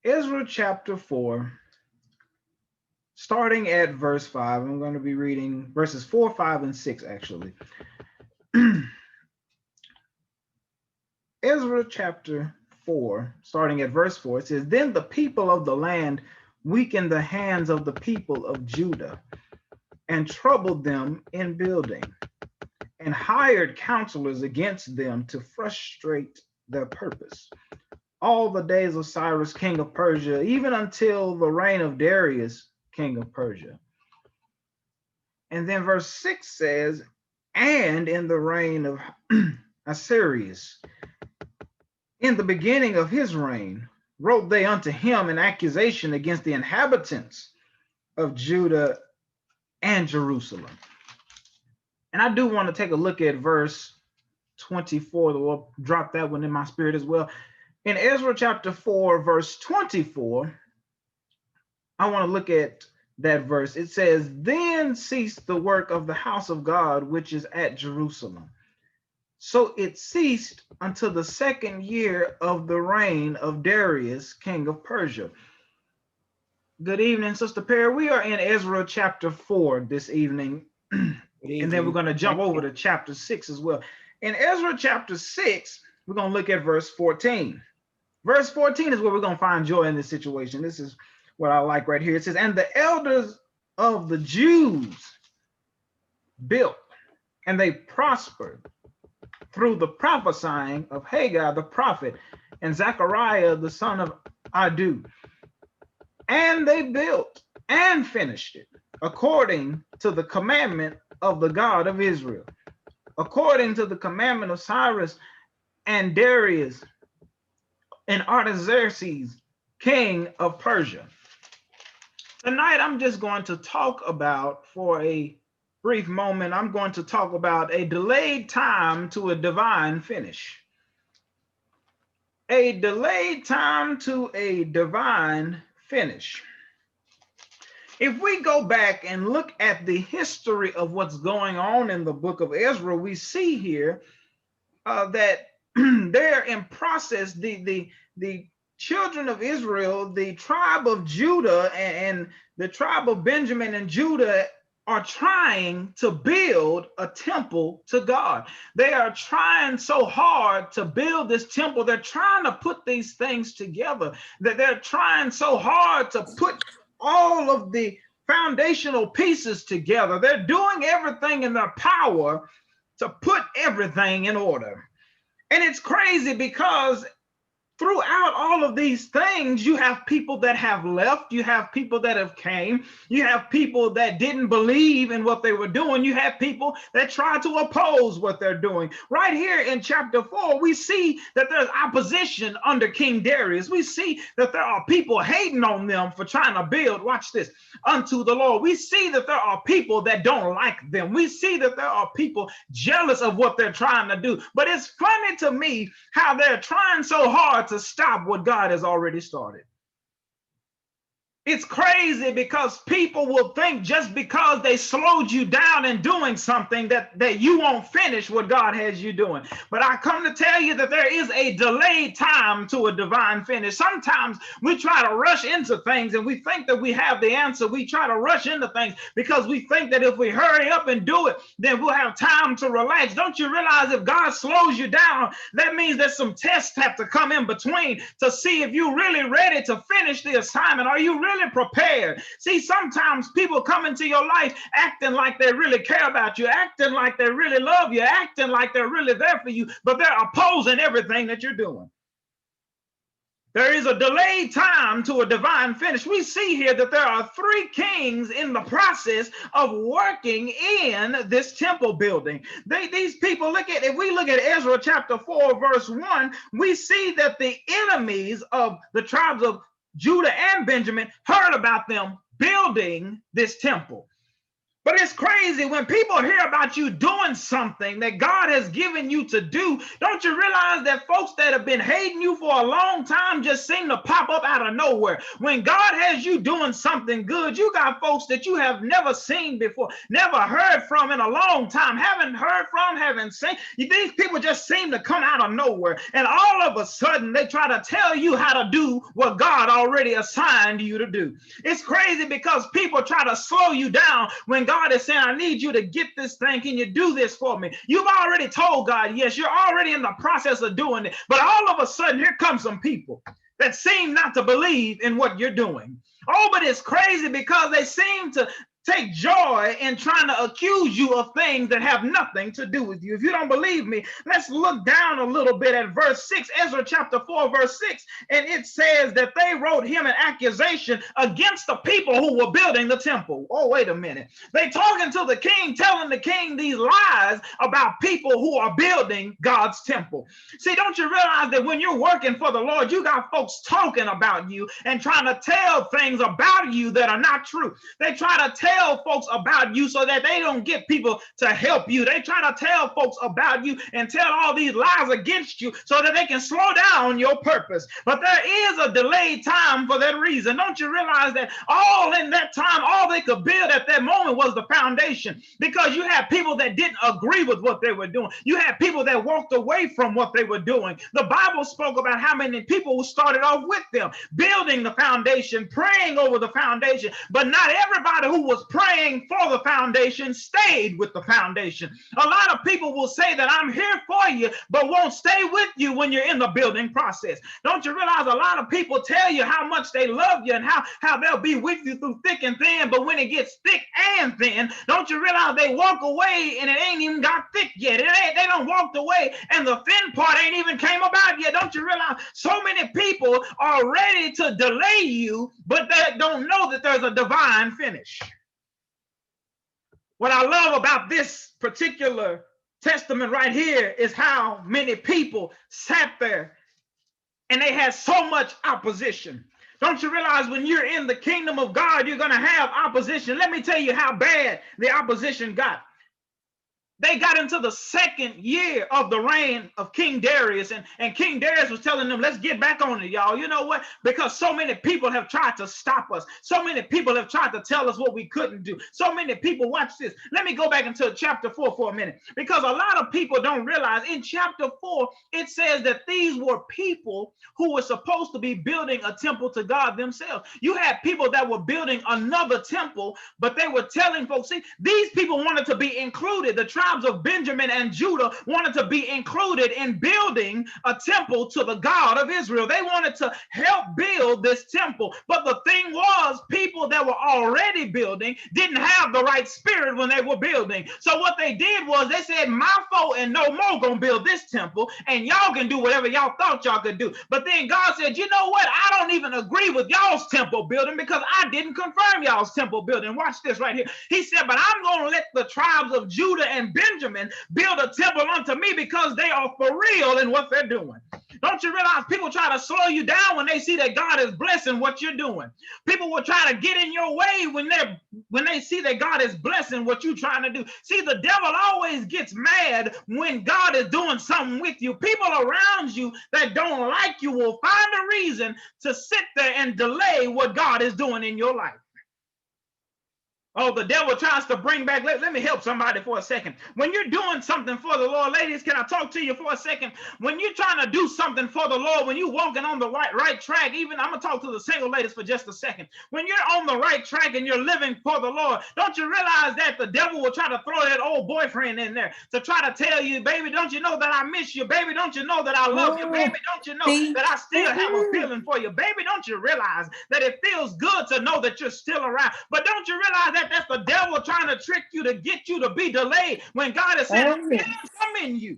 Ezra chapter 4, starting at verse 5. I'm going to be reading verses 4, 5, and 6, actually. Ezra chapter 4, starting at verse 4, it says, Then the people of the land weakened the hands of the people of Judah and troubled them in building, and hired counselors against them to frustrate their purpose. All the days of Cyrus, king of Persia, even until the reign of Darius, king of Persia. And then verse 6 says, And in the reign of Assyrius, in the beginning of his reign, wrote they unto him an accusation against the inhabitants of Judah and Jerusalem. And I do want to take a look at verse 24. The Lord dropped that one in my spirit as well. In Ezra chapter 4, verse 24, I want to look at that verse. It says, Then ceased the work of the house of God, which is at Jerusalem. So it ceased until the second year of the reign of Darius, king of Persia. Good evening, Sister Perry. We are in Ezra chapter 4 this evening. And then we're going to jump over to chapter 6 as well. In Ezra chapter 6, we're going to look at verse 14. Verse 14 is where we're going to find joy in this situation. This is what I like right here. It says, And the elders of the Jews built, and they prospered through the prophesying of Haggai the prophet and Zechariah the son of Adu. And they built and finished it according to the commandment of the God of Israel, according to the commandment of Cyrus and Darius and Artaxerxes, king of Persia. Tonight, I'm just going to talk about, for a brief moment, I'm going to talk about a delayed time to a divine finish. A delayed time to a divine finish. If we go back and look at the history of what's going on in the book of Ezra, we see here that they're in process, the children of Israel, the tribe of Judah and the tribe of Benjamin and Judah are trying to build a temple to God. They are trying so hard to build this temple. They're trying to put these things together, that they're trying so hard to put all of the foundational pieces together. They're doing everything in their power to put everything in order. And it's crazy because throughout all of these things, you have people that have left, you have people that have came, you have people that didn't believe in what they were doing, you have people that try to oppose what they're doing. Right here in chapter 4, we see that there's opposition under King Darius. We see that there are people hating on them for trying to build, watch this, unto the Lord. We see that there are people that don't like them. We see that there are people jealous of what they're trying to do. But it's funny to me how they're trying so hard to stop what God has already started. It's crazy because people will think just because they slowed you down in doing something that you won't finish what God has you doing. But I come to tell you that there is a delayed time to a divine finish. Sometimes we try to rush into things and we think that we have the answer. We try to rush into things because we think that if we hurry up and do it, then we'll have time to relax. Don't you realize if God slows you down, that means that some tests have to come in between to see if you're really ready to finish the assignment. Are you really prepared? See, sometimes people come into your life acting like they really care about you, acting like they really love you, acting like they're really there for you, but they're opposing everything that you're doing. There is a delayed time to a divine finish. We see here that there are 3 kings in the process of working in this temple building. These people, if we look at Ezra chapter 4, verse 1, we see that the enemies of the tribes of Judah and Benjamin heard about them building this temple. But it's crazy when people hear about you doing something that God has given you to do. Don't you realize that folks that have been hating you for a long time just seem to pop up out of nowhere? When God has you doing something good, you got folks that you have never seen before, never heard from in a long time, haven't heard from, haven't seen. These people just seem to come out of nowhere. And all of a sudden, they try to tell you how to do what God already assigned you to do. It's crazy because people try to slow you down when God is saying, I need you to get this thing. Can you do this for me? You've already told God, yes, you're already in the process of doing it. But all of a sudden, here comes some people that seem not to believe in what you're doing. Oh, but it's crazy because they seem to take joy in trying to accuse you of things that have nothing to do with you. If you don't believe me, let's look down a little bit at verse 6, Ezra chapter 4, verse 6. And it says that they wrote him an accusation against the people who were building the temple. Oh, wait a minute. They talking to the king, telling the king these lies about people who are building God's temple. See, don't you realize that when you're working for the Lord, you got folks talking about you and trying to tell things about you that are not true. They try to tell folks about you so that they don't get people to help you. They try to tell folks about you and tell all these lies against you so that they can slow down your purpose. But there is a delayed time for that reason. Don't you realize that all in that time, all they could build at that moment was the foundation? Because you had people that didn't agree with what they were doing. You had people that walked away from what they were doing. The Bible spoke about how many people who started off with them, building the foundation, praying over the foundation, but not everybody who was praying for the foundation stayed with the foundation. A lot of people will say that I'm here for you, but won't stay with you when you're in the building process. Don't you realize a lot of people tell you how much they love you and how they'll be with you through thick and thin, but when it gets thick and thin, don't you realize they walk away and it ain't even got thick yet. They don't walked away and the thin part ain't even came about yet. Don't you realize so many people are ready to delay you, but they don't know that there's a divine finish. What I love about this particular testament right here is how many people sat there and they had so much opposition. Don't you realize when you're in the kingdom of God, you're going to have opposition? Let me tell you how bad the opposition got. They got into the second year of the reign of King Darius, and King Darius was telling them, let's get back on it, y'all. You know what? Because so many people have tried to stop us. So many people have tried to tell us what we couldn't do. So many people, watch this. Let me go back into chapter 4 for a minute, because a lot of people don't realize in chapter 4, it says that these were people who were supposed to be building a temple to God themselves. You had people that were building another temple, but they were telling folks, see, these people wanted to be included. The tribes of Benjamin and Judah wanted to be included in building a temple to the God of Israel. They wanted to help build this temple. But the thing was, people that were already building didn't have the right spirit when they were building. So what they did was they said, my folk and no more gonna build this temple, and y'all can do whatever y'all thought y'all could do. But then God said, you know what? I don't even agree with y'all's temple building because I didn't confirm y'all's temple building. Watch this right here. He said, but I'm gonna let the tribes of Judah and Benjamin build a temple unto me because they are for real in what they're doing. Don't you realize people try to slow you down when they see that God is blessing what you're doing? People will try to get in your way when they see that God is blessing what you're trying to do. See, the devil always gets mad when God is doing something with you. People around you that don't like you will find a reason to sit there and delay what God is doing in your life. Oh, the devil tries to bring back, let me help somebody for a second. When you're doing something for the Lord, ladies, can I talk to you for a second? When you're trying to do something for the Lord, when you're walking on the right track, even I'm going to talk to the single ladies for just a second. When you're on the right track and you're living for the Lord, don't you realize that the devil will try to throw that old boyfriend in there to try to tell you, baby, don't you know that I miss you? Baby, don't you know that I love you? Baby, don't you know that I still have a feeling for you? Baby, don't you realize that it feels good to know that you're still around? But don't you realize that that's the devil trying to trick you to get you to be delayed when God is saying, I'm in you.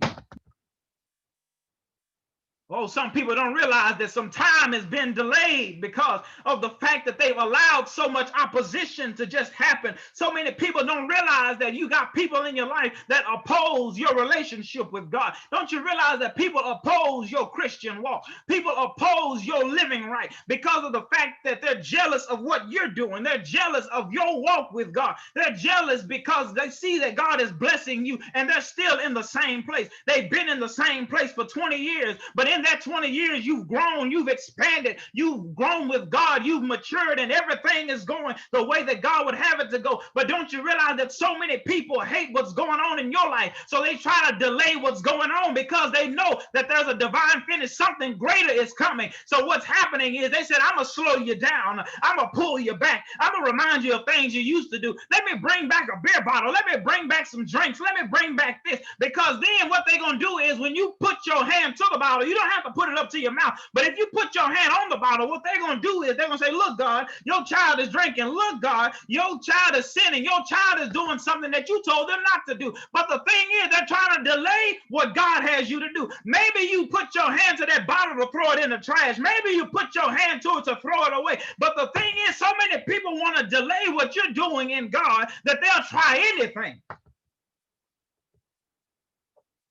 Oh, some people don't realize that some time has been delayed because of the fact that they've allowed so much opposition to just happen. So many people don't realize that you got people in your life that oppose your relationship with God. Don't you realize that people oppose your Christian walk? People oppose your living right because of the fact that they're jealous of what you're doing. They're jealous of your walk with God. They're jealous because they see that God is blessing you and they're still in the same place. They've been in the same place for 20 years, but in that 20 years, you've grown, you've expanded, you've grown with God, you've matured, and everything is going the way that God would have it to go. But don't you realize that so many people hate what's going on in your life? So they try to delay what's going on because they know that there's a divine finish. Something greater is coming. So what's happening is they said, I'm going to slow you down. I'm going to pull you back. I'm going to remind you of things you used to do. Let me bring back a beer bottle. Let me bring back some drinks. Let me bring back this. Because then what they're going to do is when you put your hand to the bottle, you don't have to put it up to your mouth. But if you put your hand on the bottle, what they're going to do is they're going to say, look, God, your child is drinking. Look, God, your child is sinning. Your child is doing something that you told them not to do. But the thing is, they're trying to delay what God has you to do. Maybe you put your hand to that bottle to throw it in the trash. Maybe you put your hand to it to throw it away. But the thing is, so many people want to delay what you're doing in God that they'll try anything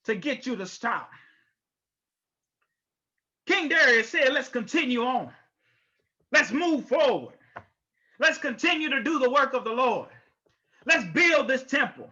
to get you to stop. King Darius said, let's continue on. Let's move forward. Let's continue to do the work of the Lord. Let's build this temple.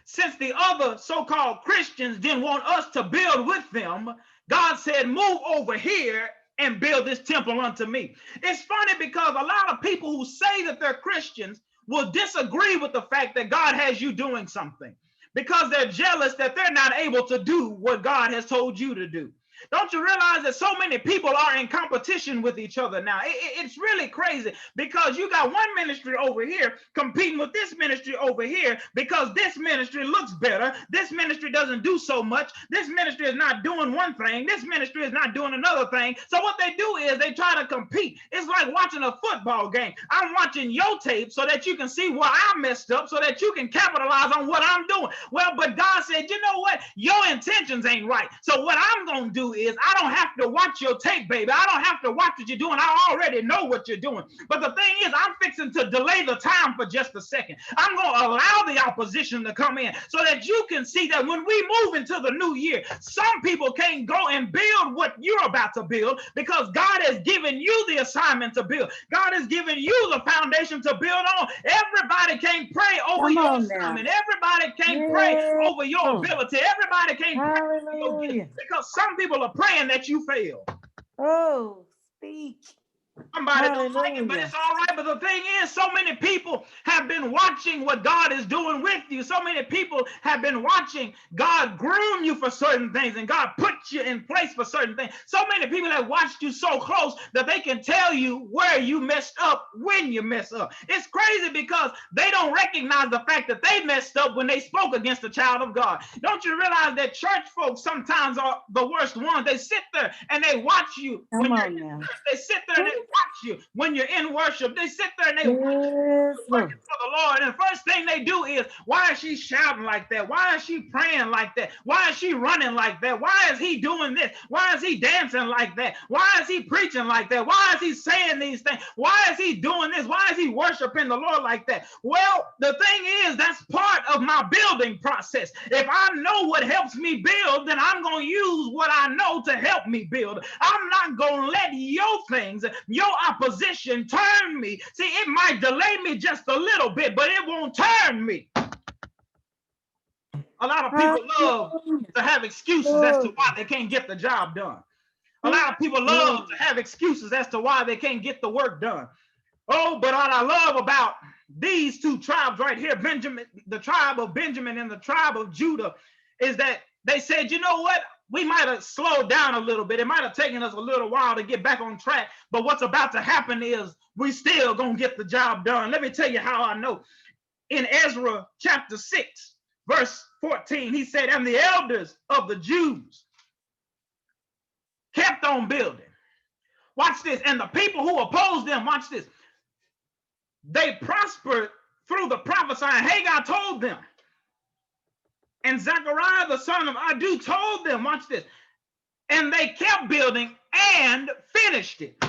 Since the other so-called Christians didn't want us to build with them, God said, move over here and build this temple unto me. It's funny because a lot of people who say that they're Christians will disagree with the fact that God has you doing something because they're jealous that they're not able to do what God has told you to do. Don't you realize that so many people are in competition with each other now? It's really crazy because you got one ministry over here competing with this ministry over here because this ministry looks better. This ministry doesn't do so much. This ministry is not doing one thing. This ministry is not doing another thing. So what they do is they try to compete. It's like watching a football game. I'm watching your tape so that you can see where I messed up so that you can capitalize on what I'm doing. Well, but God said, you know what? Your intentions ain't right. So what I'm going to do is I don't have to watch your tape, baby. I don't have to watch what you're doing. I already know what you're doing. But the thing is, I'm fixing to delay the time for just a second. I'm going to allow the opposition to come in so that you can see that when we move into the new year, some people can't go and build what you're about to build because God has given you the assignment to build. God has given you the foundation to build on. Everybody can't pray over your assignment. Everybody can't pray over your ability. Everybody can't pray over your gift because some people are praying that you fail. Oh, speak. Somebody don't like it, but it's all right. But the thing is, so many people have been watching what God is doing with you. So many people have been watching God groom you for certain things and God put you in place for certain things. So many people have watched you so close that they can tell you where you messed up when you mess up. It's crazy because they don't recognize the fact that they messed up when they spoke against the child of God. Don't you realize that church folks sometimes are the worst ones? They sit there and they watch you when you're in church. They sit there and they watch you when you're in worship. They sit there and they watch you working for the Lord. And the first thing they do is, why is she shouting like that? Why is she praying like that? Why is she running like that? Why is he doing this? Why is he dancing like that? Why is he preaching like that? Why is he saying these things? Why is he doing this? Why is he worshiping the Lord like that? Well, the thing is, that's part of my building process. If I know what helps me build, then I'm going to use what I know to help me build. I'm not going to let your things, your opposition turn me. See, it might delay me just a little bit, but it won't turn me. A lot of people love to have excuses as to why they can't get the job done. A lot of people love to have excuses as to why they can't get the work done. Oh, but what I love about these two tribes right here, Benjamin, the tribe of Benjamin and the tribe of Judah, is that they said, you know what? We might have slowed down a little bit. It might have taken us a little while to get back on track. But what's about to happen is we still going to get the job done. Let me tell you how I know. In Ezra chapter 6, verse 14, he said, and the elders of the Jews kept on building. Watch this. And the people who opposed them, watch this. They prospered through the prophesying. Haggai told them. And Zechariah, the son of Adu, told them, watch this, and they kept building and finished it.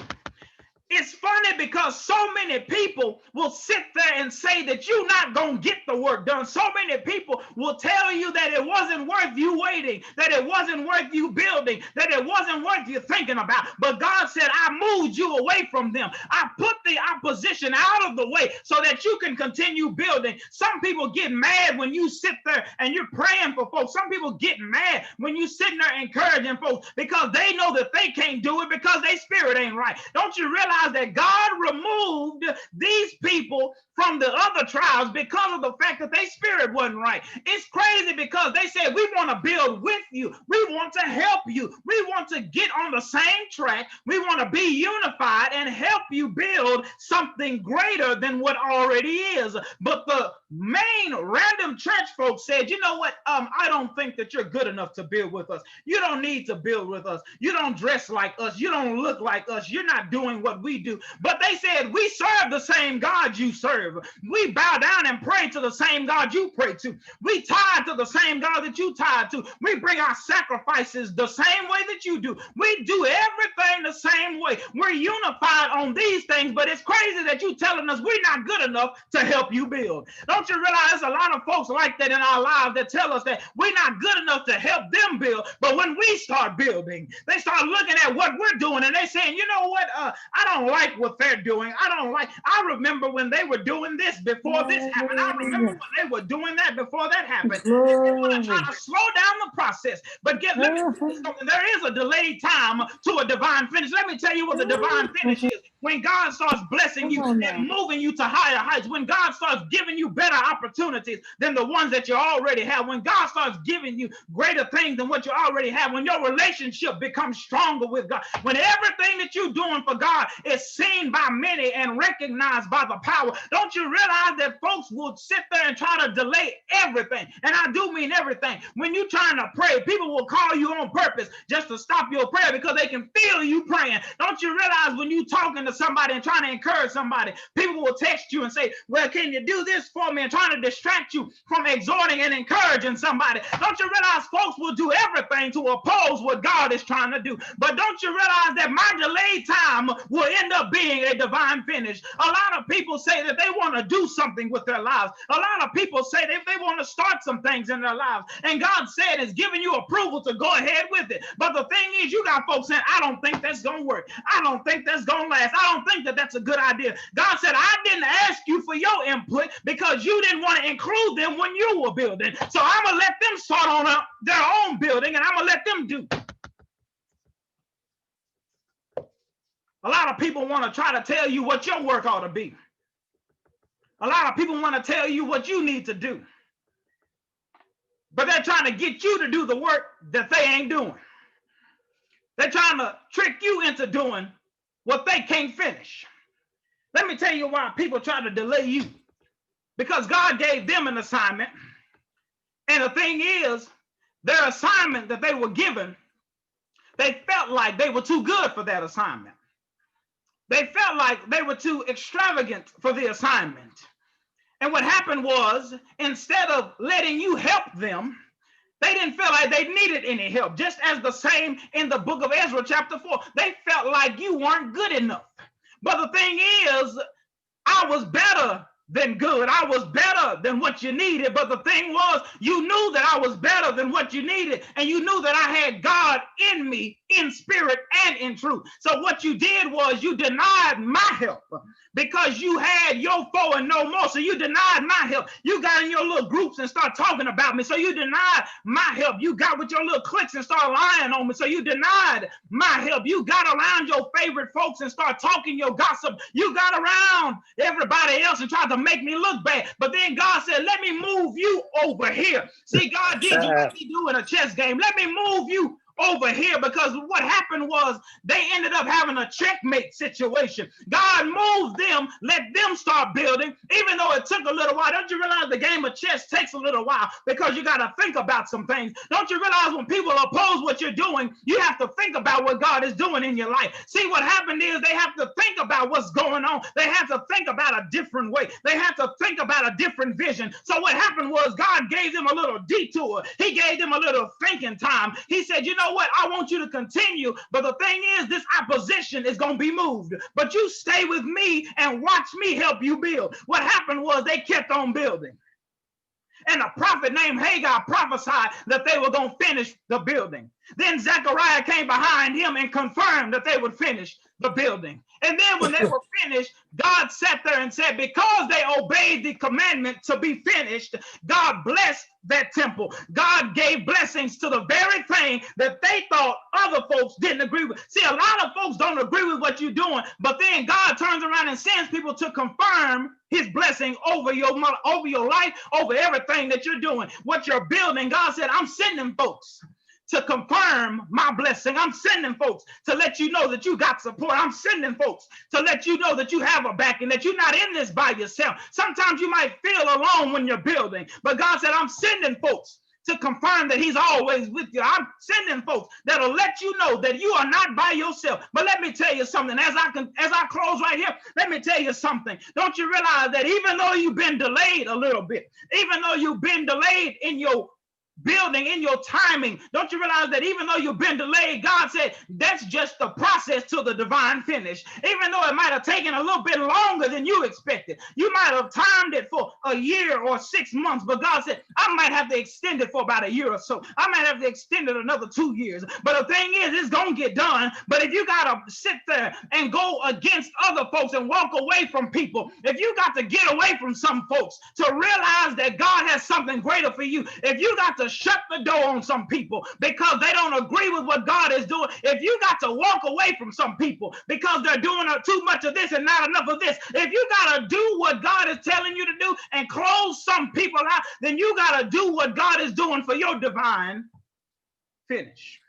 It's funny because so many people will sit there and say that you're not going to get the work done. So many people will tell you that it wasn't worth you waiting, that it wasn't worth you building, that it wasn't worth you thinking about. But God said, I moved you away from them. I put the opposition out of the way so that you can continue building. Some people get mad when you sit there and you're praying for folks. Some people get mad when you sitting there encouraging folks because they know that they can't do it because their spirit ain't right. Don't you realize that God removed these people from the other tribes because of the fact that their spirit wasn't right? It's crazy because they said, we want to build with you. We want to help you. We want to get on the same track. We want to be unified and help you build something greater than what already is. But the main random church folks said, you know what? I don't think that you're good enough to build with us. You don't need to build with us. You don't dress like us. You don't look like us. You're not doing what we do. But they said, we serve the same God you serve. We bow down and pray to the same God you pray to. We tithe to the same God that you tithe to. We bring our sacrifices the same way that you do. We do everything the same way. We're unified on these things, but it's crazy that you telling us we're not good enough to help you build. Don't you realize there's a lot of folks like that in our lives that tell us that we're not good enough to help them build, but when we start building, they start looking at what we're doing and they saying, you know what, I don't like what they're doing. I remember when they were doing this before this happened. I remember when they were doing that before that happened. They want to try to slow down the process. But let me tell you something. There is a delayed time to a divine finish. Let me tell you what the divine finish is. When God starts blessing you and moving you to higher heights, when God starts giving you better opportunities than the ones that you already have, when God starts giving you greater things than what you already have, when your relationship becomes stronger with God, when everything that you're doing for God is seen by many and recognized by the power, don't you realize that folks will sit there and try to delay everything? And I do mean everything. When you're trying to pray, people will call you on purpose just to stop your prayer because they can feel you praying. Don't you realize when you're talking to somebody and trying to encourage somebody, people will text you and say, well, can you do this for me? And trying to distract you from exhorting and encouraging somebody. Don't you realize folks will do everything to oppose what God is trying to do? But don't you realize that my delayed time will end up being a divine finish? A lot of people say that they want to do something with their lives. A lot of people say that they want to start some things in their lives. And God said is giving you approval to go ahead with it. But the thing is, you got folks saying, I don't think that's going to work. I don't think that's going to last. I don't think that that's a good idea. God said, I didn't ask you for your input because you didn't want to include them when you were building. So I'm going to let them start on their own building and I'm going to let them do. A lot of people want to try to tell you what your work ought to be. A lot of people want to tell you what you need to do. But they're trying to get you to do the work that they ain't doing. They're trying to trick you into doing what they can't finish. Let me tell you why people try to delay you. Because God gave them an assignment. And the thing is, their assignment that they were given, they felt like they were too good for that assignment. They felt like they were too extravagant for the assignment. And what happened was, instead of letting you help them, they didn't feel like they needed any help. Just as the same in the book of Ezra chapter 4, they felt like you weren't good enough. But the thing is, I was better than good. I was better than what you needed. But the thing was, you knew that I was better than what you needed. And you knew that I had God in me, in spirit and in truth. So what you did was you denied my help because you had your foe and no more. So you denied my help. You got in your little groups and start talking about me. So you denied my help. You got with your little cliques and start lying on me. So you denied my help. You got around your favorite folks and start talking your gossip. You got around everybody else and tried to make me look bad. But then God said, let me move you over here. See, God did you what he do in a chess game. Let me move you over here, because what happened was they ended up having a checkmate situation. God moved them, let them start building, even though it took a little while. Don't you realize the game of chess takes a little while because you got to think about some things? Don't you realize when people oppose what you're doing, you have to think about what God is doing in your life? See, what happened is they have to think about what's going on. They have to think about a different way. They have to think about a different vision. So what happened was God gave them a little detour. He gave them a little thinking time. He said, you know know what? I want you to continue. But the thing is, this opposition is going to be moved. But you stay with me and watch me help you build. What happened was they kept on building. And a prophet named Haggai prophesied that they were going to finish the building. Then Zechariah came behind him and confirmed that they would finish the building. And then when they were finished, God sat there and said, because they obeyed the commandment to be finished, God blessed that temple. God gave blessings to the very thing that they thought other folks didn't agree with. See, a lot of folks don't agree with what you're doing, but then God turns around and sends people to confirm his blessing over your life, over everything that you're doing, what you're building. God said, I'm sending folks to confirm my blessing. I'm sending folks to let you know that you got support. I'm sending folks to let you know that you have a backing, that you're not in this by yourself. Sometimes you might feel alone when you're building, but God said, I'm sending folks to confirm that he's always with you. I'm sending folks that'll let you know that you are not by yourself. But let me tell you something, as I close right here, let me tell you something. Don't you realize that even though you've been delayed a little bit, even though you've been delayed in your building, in your timing, don't you realize that even though you've been delayed, God said that's just the process to the divine finish. Even though it might have taken a little bit longer than you expected, you might have timed it for a year or 6 months, but God said I might have to extend it for about a year or so. I might have to extend it another 2 years, but the thing is, it's gonna get done. But if you gotta sit there and go against other folks and walk away from people, if you got to get away from some folks to realize that God has something greater for you, if you got to shut the door on some people because they don't agree with what God is doing, if you got to walk away from some people because they're doing too much of this and not enough of this, if you got to do what God is telling you to do and close some people out, then you got to do what God is doing for your divine finish.